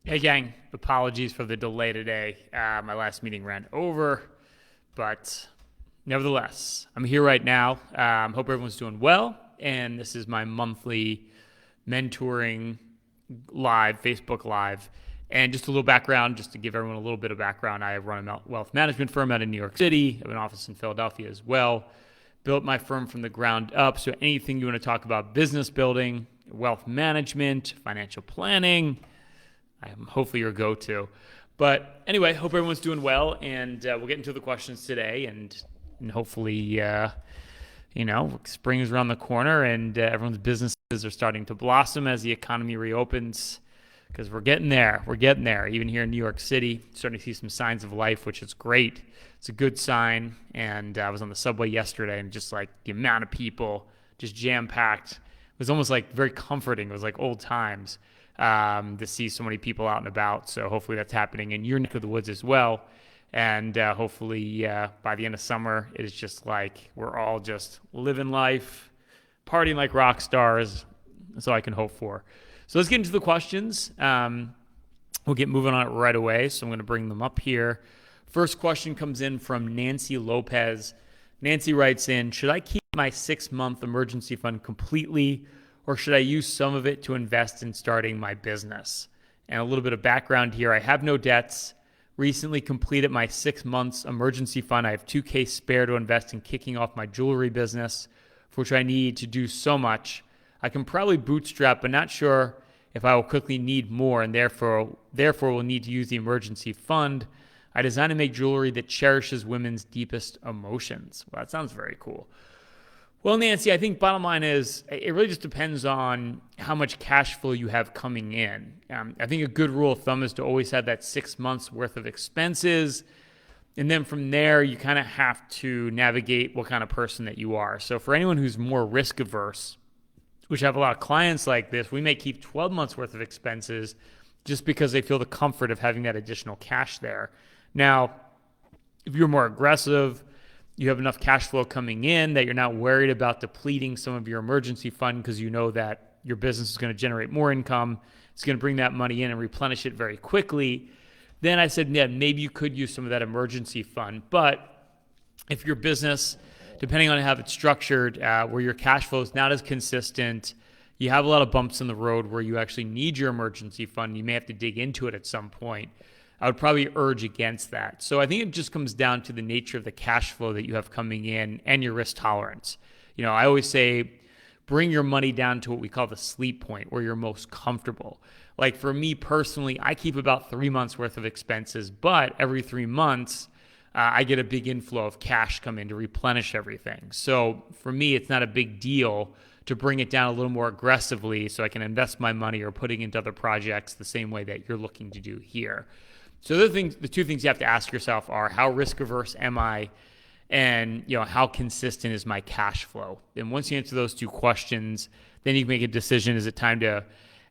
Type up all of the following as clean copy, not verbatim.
Hey gang, apologies for the delay today. My last meeting ran over, but nevertheless, I'm here right now. Hope everyone's doing well. And this is my monthly mentoring live, Facebook Live. And just a little background, just to give everyone a little bit of background, I run a wealth management firm out in New York City. I have an office in Philadelphia as well. Built my firm from the ground up. So anything you want to talk about business building, wealth management, financial planning, I'm hopefully your go-to. But anyway, hope everyone's doing well, and we'll get into the questions today, and hopefully, spring is around the corner, and everyone's businesses are starting to blossom as the economy reopens, because we're getting there. We're getting there. Even here in New York City, starting to see some signs of life, which is great. It's a good sign, and I was on the subway yesterday, and just like the amount of people, just jam-packed. It was almost like very comforting. It was like old times. To see so many people out and about. So hopefully that's happening in your neck of the woods as well. And hopefully by the end of summer, it is just like we're all just living life, partying like rock stars. That's all I can hope for. So let's get into the questions. We'll get moving on it right away. So I'm going to bring them up here. First question comes in from Nancy Lopez. Nancy writes in, should I keep my 6-month emergency fund completely, or should I use some of it to invest in starting my business? And a little bit of background here. I have no debts. Recently completed my 6 months emergency fund. I have $2,000 spare to invest in kicking off my jewelry business, for which I need to do so much. I can probably bootstrap, but not sure if I will quickly need more, and therefore will need to use the emergency fund. I design and make jewelry that cherishes women's deepest emotions. Well, that sounds very cool. Well, Nancy, I think bottom line is it really just depends on how much cash flow you have coming in. I think a good rule of thumb is to always have that 6 months worth of expenses. And then from there, you kind of have to navigate what kind of person that you are. So for anyone who's more risk averse, which I have a lot of clients like this, we may keep 12 months worth of expenses just because they feel the comfort of having that additional cash there. Now, if you're more aggressive, you have enough cash flow coming in that you're not worried about depleting some of your emergency fund because you know that your business is going to generate more income. It's going to bring that money in and replenish it very quickly. Then I said, yeah, maybe you could use some of that emergency fund. But if your business, depending on how it's structured, where your cash flow is not as consistent, you have a lot of bumps in the road where you actually need your emergency fund, you may have to dig into it at some point. I would probably urge against that. So I think it just comes down to the nature of the cash flow that you have coming in and your risk tolerance. You know, I always say, bring your money down to what we call the sleep point, where you're most comfortable. Like for me personally, I keep about 3 months worth of expenses, but every 3 months, I get a big inflow of cash come in to replenish everything. So for me, it's not a big deal to bring it down a little more aggressively so I can invest my money or putting into other projects the same way that you're looking to do here. So the two things you have to ask yourself are, how risk averse am I, and how consistent is my cash flow? And once you answer those two questions, then you can make a decision. Is it time to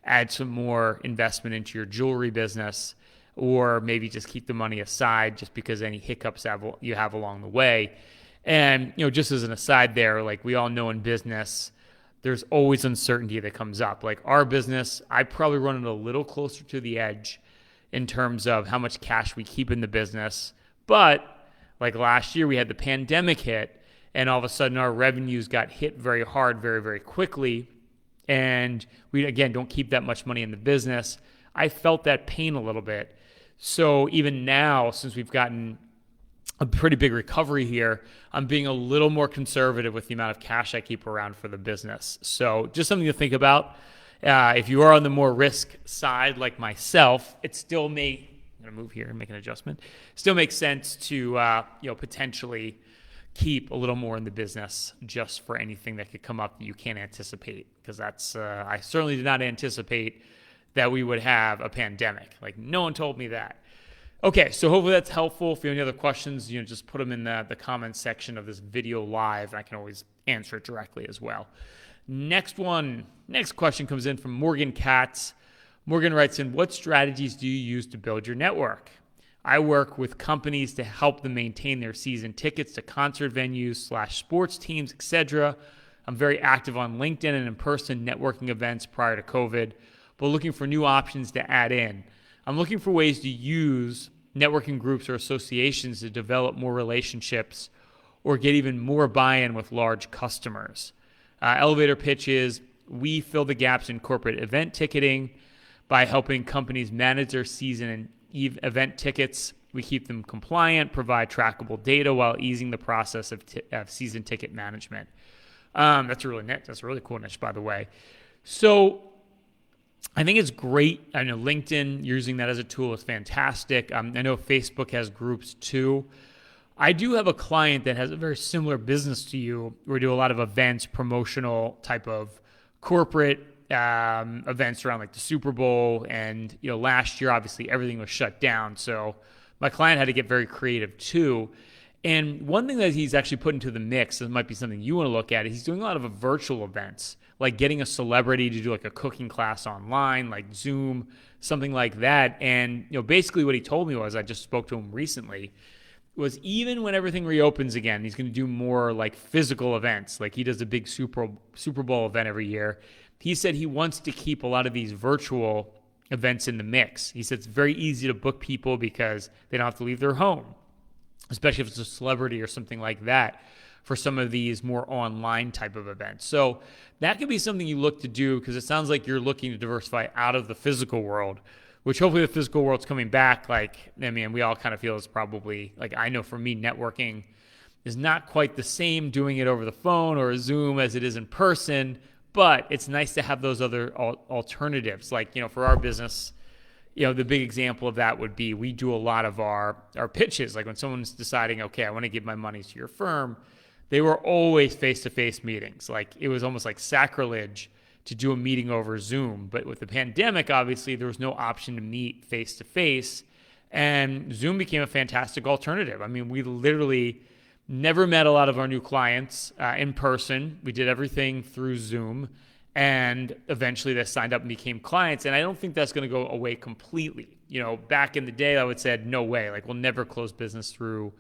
add some more investment into your jewelry business, or maybe just keep the money aside just because any hiccups you have along the way? And just as an aside there, like we all know in business, there's always uncertainty that comes up. Like our business, I probably run it a little closer to the edge in terms of how much cash we keep in the business. But like last year, we had the pandemic hit, and all of a sudden our revenues got hit very hard, very, very quickly. And we, again, don't keep that much money in the business. I felt that pain a little bit. So even now, since we've gotten a pretty big recovery here, I'm being a little more conservative with the amount of cash I keep around for the business. So just something to think about. If you are on the more risk side like myself, it still may, I'm going to move here and make an adjustment, still makes sense to potentially keep a little more in the business just for anything that could come up that you can't anticipate. Because that's, I certainly did not anticipate that we would have a pandemic. Like no one told me that. Okay, so hopefully that's helpful. If you have any other questions, just put them in the comments section of this video live. I can always answer it directly as well. Next question comes in from Morgan Katz. Morgan writes in, what strategies do you use to build your network? I work with companies to help them maintain their season tickets to concert venues / sports teams, etc. I'm very active on LinkedIn and in-person networking events prior to COVID, but looking for new options to add in. I'm looking for ways to use networking groups or associations to develop more relationships or get even more buy-in with large customers. Elevator pitch is, we fill the gaps in corporate event ticketing by helping companies manage their season and event tickets. We keep them compliant, provide trackable data while easing the process of season ticket management. That's a really cool niche, by the way. So I think it's great. I know LinkedIn, using that as a tool is fantastic. I know Facebook has groups too. I do have a client that has a very similar business to you. We do a lot of events, promotional type of corporate events around like the Super Bowl. And, last year, obviously, everything was shut down. So my client had to get very creative too. And one thing that he's actually put into the mix, that might be something you want to look at, is he's doing a lot of virtual events, like getting a celebrity to do like a cooking class online, like Zoom, something like that. And, basically what he told me was, I just spoke to him recently, was even when everything reopens again, he's going to do more like physical events. Like he does a big Super Bowl event every year. He said he wants to keep a lot of these virtual events in the mix. He said it's very easy to book people because they don't have to leave their home, especially if it's a celebrity or something like that, for some of these more online type of events. So that could be something you look to do, because it sounds like you're looking to diversify out of the physical world, which hopefully the physical world's coming back. We all kind of feel it's probably, I know for me, networking is not quite the same doing it over the phone or Zoom as it is in person, but it's nice to have those other alternatives. For our business, the big example of that would be, we do a lot of our pitches. Like when someone's deciding, okay, I want to give my money to your firm, they were always face-to-face meetings. Like it was almost like sacrilege to do a meeting over Zoom. But with the pandemic, obviously, there was no option to meet face-to-face, and Zoom became a fantastic alternative. We literally never met a lot of our new clients in person. We did everything through Zoom, and eventually they signed up and became clients. And I don't think that's going to go away completely. Back in the day, I would say, no way. We'll never close business through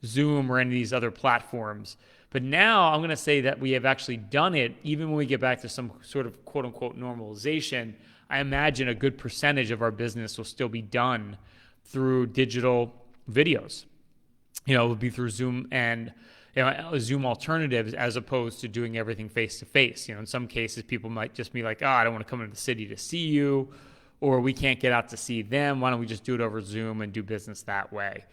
Zoom or any of these other platforms. But now I'm going to say that we have actually done it. Even when we get back to some sort of quote unquote normalization, I imagine a good percentage of our business will still be done through digital videos. It will be through Zoom and Zoom alternatives, as opposed to doing everything face to face. In some cases, people might just be like, I don't want to come into the city to see you, or we can't get out to see them. Why don't we just do it over Zoom and do business that way?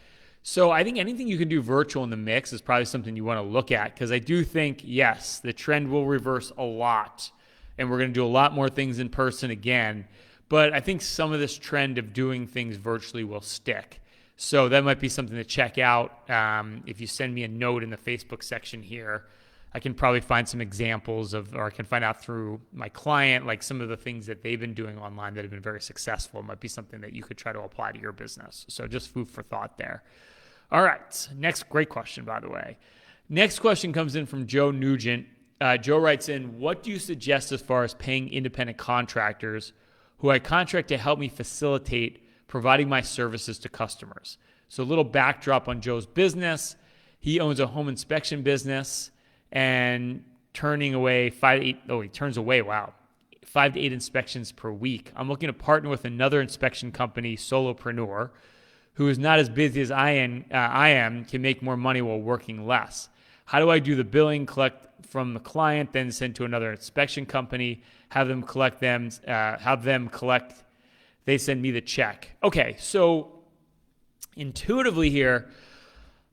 So I think anything you can do virtual in the mix is probably something you want to look at, because I do think, yes, the trend will reverse a lot, and we're going to do a lot more things in person again. But I think some of this trend of doing things virtually will stick. So that might be something to check out. If you send me a note in the Facebook section here, I can probably find some examples or I can find out through my client, like some of the things that they've been doing online that have been very successful. It might be something that you could try to apply to your business. So just food for thought there. All right. Next, great question, by the way. Next question comes in from Joe Nugent. Joe writes in, what do you suggest as far as paying independent contractors who I contract to help me facilitate providing my services to customers? So a little backdrop on Joe's business. He owns a home inspection business and turns away 5 to 8 inspections per week. I'm looking to partner with another inspection company, solopreneur, who is not as busy as I am, can make more money while working less. How do I do the billing, collect from the client, then send to another inspection company, have them collect, they send me the check? Okay, so intuitively here,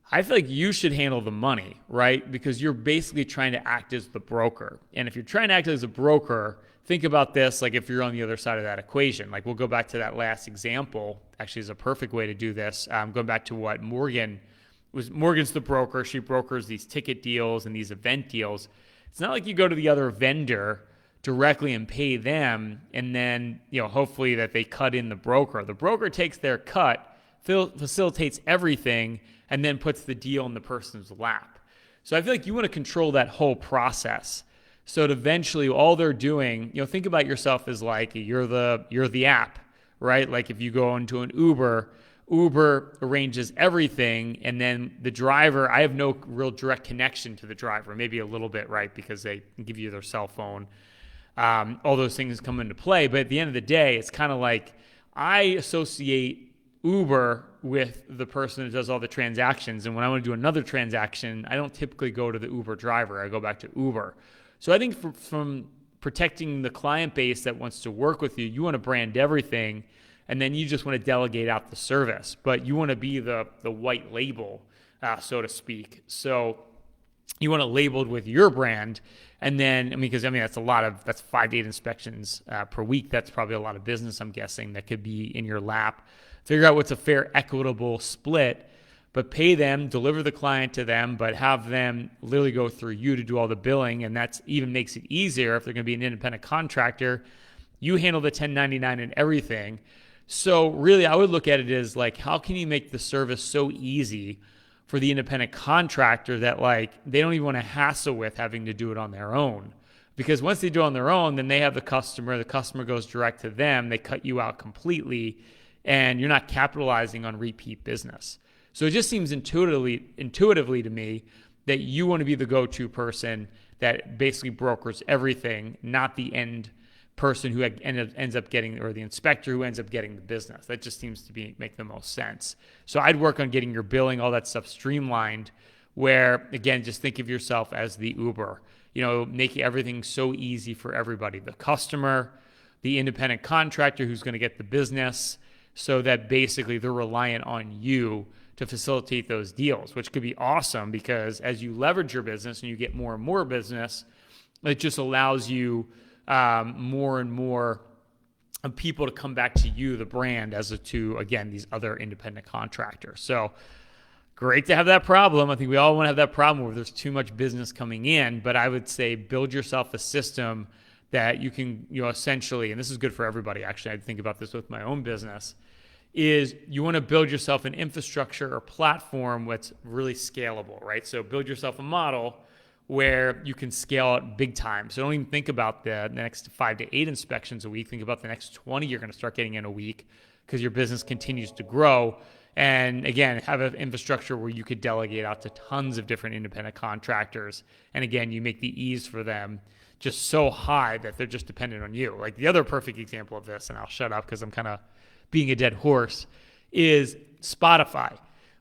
I feel like you should handle the money, right? Because you're basically trying to act as the broker. And if you're trying to act as a broker, think about this like if you're on the other side of that equation. Like we'll go back to that last example, actually is a perfect way to do this. Going back to what Morgan's the broker. She brokers these ticket deals and these event deals. It's not like you go to the other vendor directly and pay them and then, hopefully that they cut in the broker. The broker takes their cut, facilitates everything, and then puts the deal in the person's lap. So I feel like you want to control that whole process. So that eventually all they're doing, think about yourself as like you're the app, right? Like if you go into an Uber arranges everything, and then the driver, I have no real direct connection to the driver, maybe a little bit, right? Because they give you their cell phone. All those things come into play. But at the end of the day, it's kind of like I associate Uber with the person that does all the transactions. And when I want to do another transaction, I don't typically go to the Uber driver. I go back to Uber. So I think from protecting the client base that wants to work with you, you want to brand everything, and then you just want to delegate out the service. But you want to be the white label, so to speak. So you want it labeled with your brand. And then, because that's 5 to 8 inspections per week. That's probably a lot of business, I'm guessing, that could be in your lap. Figure out what's a fair, equitable split, but pay them, deliver the client to them, but have them literally go through you to do all the billing. And that even makes it easier if they're going to be an independent contractor. You handle the 1099 and everything. So really, I would look at it as like, how can you make the service so easy for the independent contractor that they don't even want to hassle with having to do it on their own? Because once they do it on their own, then they have the customer goes direct to them, they cut you out completely, and you're not capitalizing on repeat business. So it just seems intuitively to me that you want to be the go-to person that basically brokers everything, not the end person who ends up getting, or the inspector who ends up getting the business. That just seems to make the most sense. So I'd work on getting your billing, all that stuff streamlined, where, again, just think of yourself as the Uber, making everything so easy for everybody, the customer, the independent contractor who's going to get the business, so that basically they're reliant on you to facilitate those deals, which could be awesome, because as you leverage your business and you get more and more business, it just allows you more and more of people to come back to you, the brand, as to, again, these other independent contractors. So great to have that problem. I think we all want to have that problem where there's too much business coming in, but I would say build yourself a system that you can, essentially, and this is good for everybody, actually, I think about this with my own business, is you want to build yourself an infrastructure or platform that's really scalable, right? So build yourself a model where you can scale it big time. So don't even think about the next 5 to 8 inspections a week. Think about the next 20 you're going to start getting in a week, because your business continues to grow. And again, have an infrastructure where you could delegate out to tons of different independent contractors. And again, you make the ease for them just so high that they're just dependent on you. Like the other perfect example of this, and I'll shut up because I'm kind of being a dead horse, is Spotify.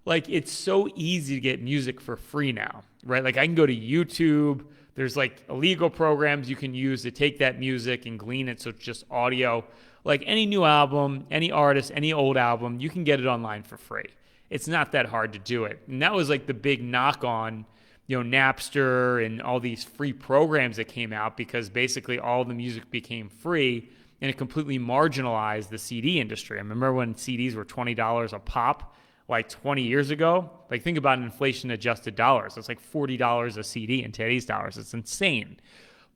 It's so easy to get music for free now, right? I can go to YouTube. There's illegal programs you can use to take that music and glean it so it's just audio. Any new album, any artist, any old album, you can get it online for free. It's not that hard to do it. And that was the big knock on, Napster and all these free programs that came out, because basically all the music became free and it completely marginalized the CD industry. I remember when CDs were $20 a pop, 20 years ago. Think about inflation-adjusted dollars. It's $40 a CD in today's dollars. It's insane.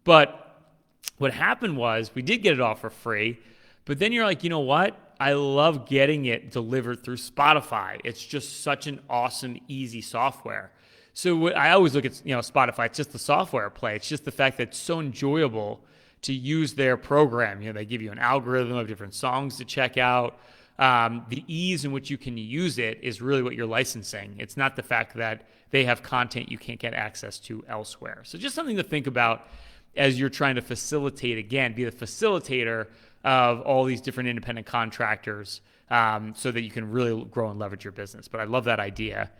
But what happened was we did get it all for free, but then you're you know what? I love getting it delivered through Spotify. It's just such an awesome, easy software. So I always look at Spotify. It's just the software play. It's just the fact that it's so enjoyable to use their program. They give you an algorithm of different songs to check out. The ease in which you can use it is really what you're licensing. It's not the fact that they have content you can't get access to elsewhere. So just something to think about as you're trying to facilitate, again, be the facilitator of all these different independent contractors, so that you can really grow and leverage your business. But I love that idea.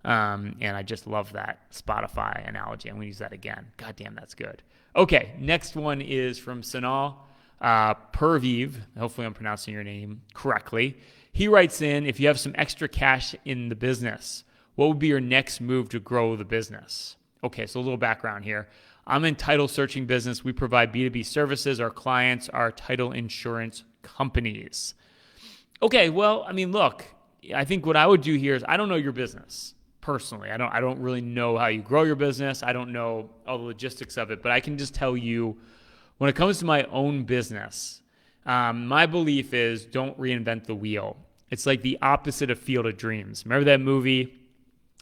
And I just love that Spotify analogy. I'm going to use that again. God damn, that's good. Okay, next one is from Sanal Perviv. Hopefully I'm pronouncing your name correctly. He writes in, if you have some extra cash in the business, what would be your next move to grow the business? Okay, so a little background here. I'm in title searching business. We provide B2B services. Our clients are title insurance companies. Okay, well, look, I think what I would do here is, I don't know your business personally. I don't really know how you grow your business. I don't know all the logistics of it, but I can just tell you, when it comes to my own business, my belief is don't reinvent the wheel. It's like the opposite of Field of Dreams. Remember that movie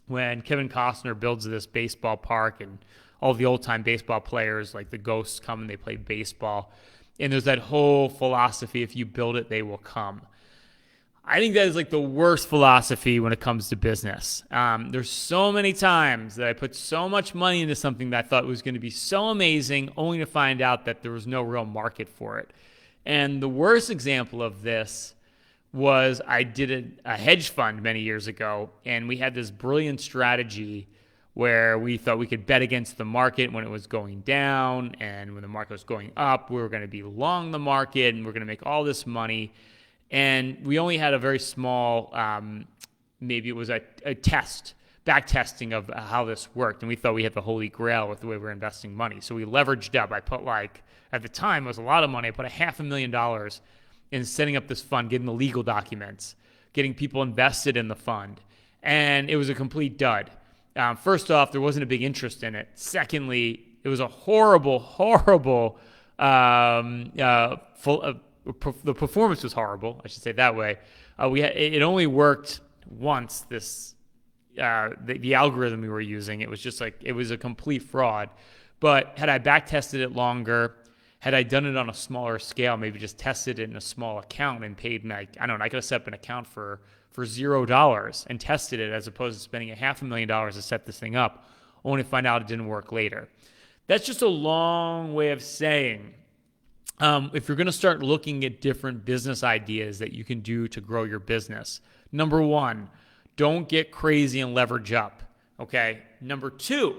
when Kevin Costner builds this baseball park and all the old-time baseball players, the ghosts, come and they play baseball. And there's that whole philosophy, if you build it, they will come. I think that is the worst philosophy when it comes to business. There's so many times that I put so much money into something that I thought was going to be so amazing, only to find out that there was no real market for it. And the worst example of this was I did a hedge fund many years ago, and we had this brilliant strategy where we thought we could bet against the market when it was going down, and when the market was going up, we were going to be long the market, and we're going to make all this money. And we only had a very small, maybe it was a test, back testing of how this worked, and we thought we had the holy grail with the way we were investing money. So we leveraged up. I put at the time, it was a lot of money. I put $500,000 in setting up this fund, getting the legal documents, getting people invested in the fund, and it was a complete dud. First off, there wasn't a big interest in it. Secondly, it was a horrible. The performance was horrible. I should say it that way. It only worked once. The algorithm we were using, it was just it was a complete fraud. But had I back tested it longer, had I done it on a smaller scale, maybe just tested it in a small account and paid I could have set up an account for $0 and tested it, as opposed to spending $500,000 to set this thing up, only to find out it didn't work later. That's just a long way of saying, if you're going to start looking at different business ideas that you can do to grow your business, number one, don't get crazy and leverage up. Okay. Number two,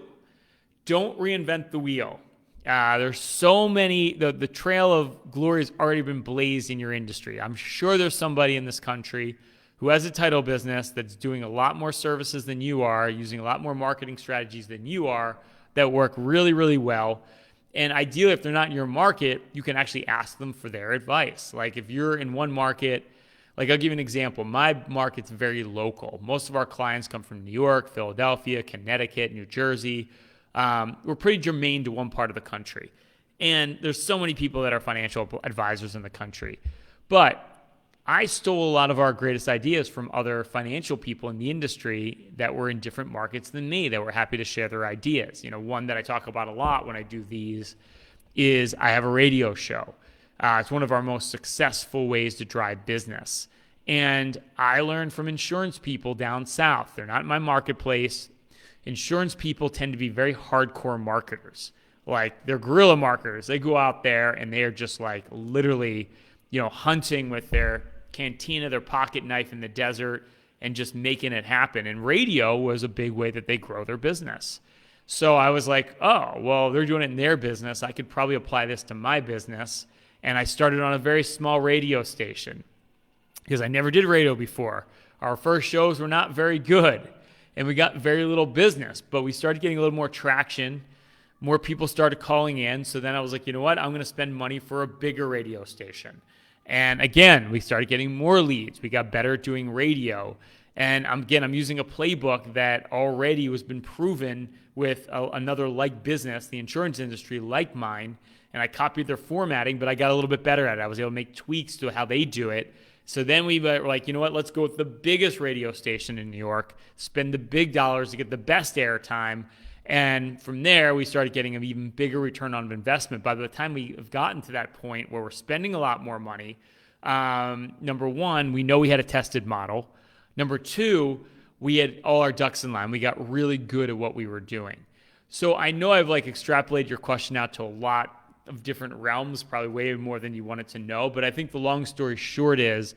don't reinvent the wheel. There's so many, the trail of glory has already been blazed in your industry. I'm sure there's somebody in this country who has a title business that's doing a lot more services than you are, using a lot more marketing strategies than you are, that work really, really well. And ideally, if they're not in your market, you can actually ask them for their advice. Like if you're in one market, I'll give you an example. My market's very local. Most of our clients come from New York, Philadelphia, Connecticut, New Jersey. We're pretty germane to one part of the country. And there's so many people that are financial advisors in the country. But I stole a lot of our greatest ideas from other financial people in the industry that were in different markets than me, that were happy to share their ideas. One that I talk about a lot when I do these is I have a radio show. It's one of our most successful ways to drive business. And I learned from insurance people down south. They're not in my marketplace. Insurance people tend to be very hardcore marketers. They're guerrilla marketers. They go out there and they are just literally, hunting with their cantina, their pocket knife in the desert, and just making it happen. And radio was a big way that they grow their business. So I was like, oh, well, they're doing it in their business. I could probably apply this to my business. And I started on a very small radio station because I never did radio before. Our first shows were not very good, and we got very little business, but we started getting a little more traction. More people started calling in. So then I was like, you know what? I'm going to spend money for a bigger radio station. And again, we started getting more leads. We got better at doing radio. And I'm using a playbook that already has been proven with another business, the insurance industry like mine. And I copied their formatting, but I got a little bit better at it. I was able to make tweaks to how they do it. So then we were like, you know what? Let's go with the biggest radio station in New York, spend the big dollars to get the best airtime. And from there, we started getting an even bigger return on investment. By the time we have gotten to that point where we're spending a lot more money, number one, we know we had a tested model. Number two, we had all our ducks in line. We got really good at what we were doing. So I know I've extrapolated your question out to a lot of different realms, probably way more than you wanted to know. But I think the long story short is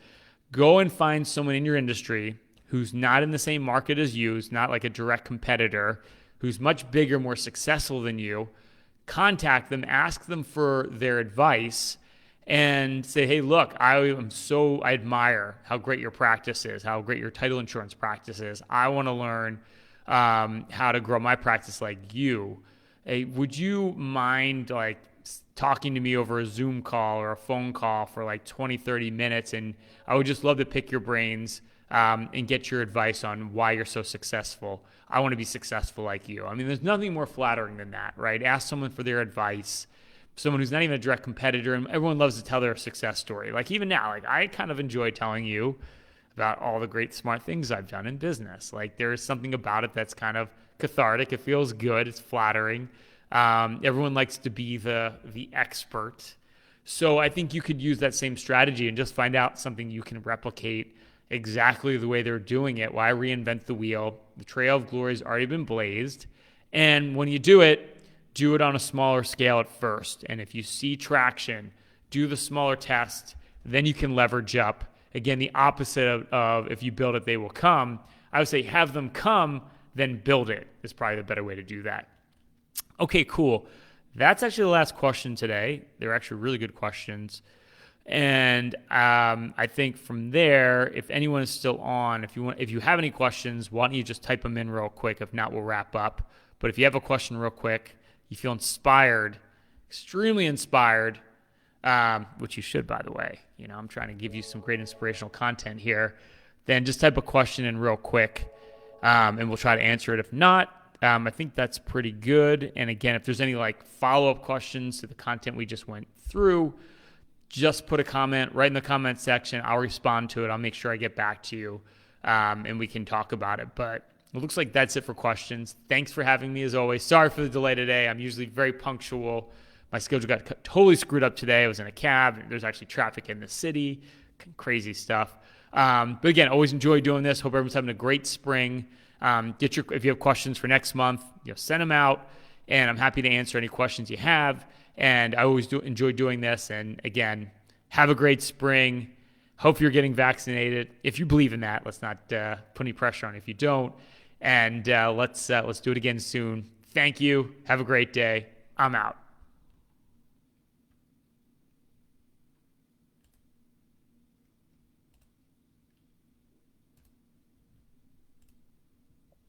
go and find someone in your industry who's not in the same market as you, who's not like a direct competitor, who's much bigger, more successful than you. Contact them, ask them for their advice, and say, hey, look, I admire how great your practice is, how great your title insurance practice is. I want to learn how to grow my practice like you. Hey, would you mind talking to me over a Zoom call or a phone call for 20, 30 minutes? And I would just love to pick your brains and get your advice on why you're so successful. I want to be successful like you. I mean, there's nothing more flattering than that, right? Ask someone for their advice, someone who's not even a direct competitor, and everyone loves to tell their success story. Even now, I kind of enjoy telling you about all the great smart things I've done in business. There is something about it that's kind of cathartic. It feels good. It's flattering. Everyone likes to be the expert. So I think you could use that same strategy and just find out something you can replicate exactly the way they're doing it. Why reinvent the wheel? The trail of glory has already been blazed. And when you do it on a smaller scale at first. And if you see traction, do the smaller test, then you can leverage up again, the opposite of if you build it, they will come. I would say have them come, then build it is probably the better way to do that. Okay, cool. That's actually the last question today. They're actually really good questions. And I think from there, if anyone is still on, if you have any questions, why don't you just type them in real quick? If not, we'll wrap up. But if you have a question real quick, you feel inspired, extremely inspired, which you should, by the way. I'm trying to give you some great inspirational content here. Then just type a question in real quick, and we'll try to answer it. If not, I think that's pretty good. And again, if there's any follow-up questions to the content we just went through, just put a comment right in the comment section. I'll respond to it. I'll make sure I get back to you, and we can talk about it. But it looks like that's it for questions. Thanks for having me as always. Sorry for the delay today. I'm usually very punctual. My schedule got totally screwed up today. I was in a cab. There's actually traffic in the city. Crazy stuff. But again, always enjoy doing this. Hope everyone's having a great spring. If you have questions for next month, send them out, and I'm happy to answer any questions you have. And I always enjoy doing this. And again, have a great spring. Hope you're getting vaccinated. If you believe in that, let's not put any pressure on if you don't. And let's do it again soon. Thank you. Have a great day. I'm out.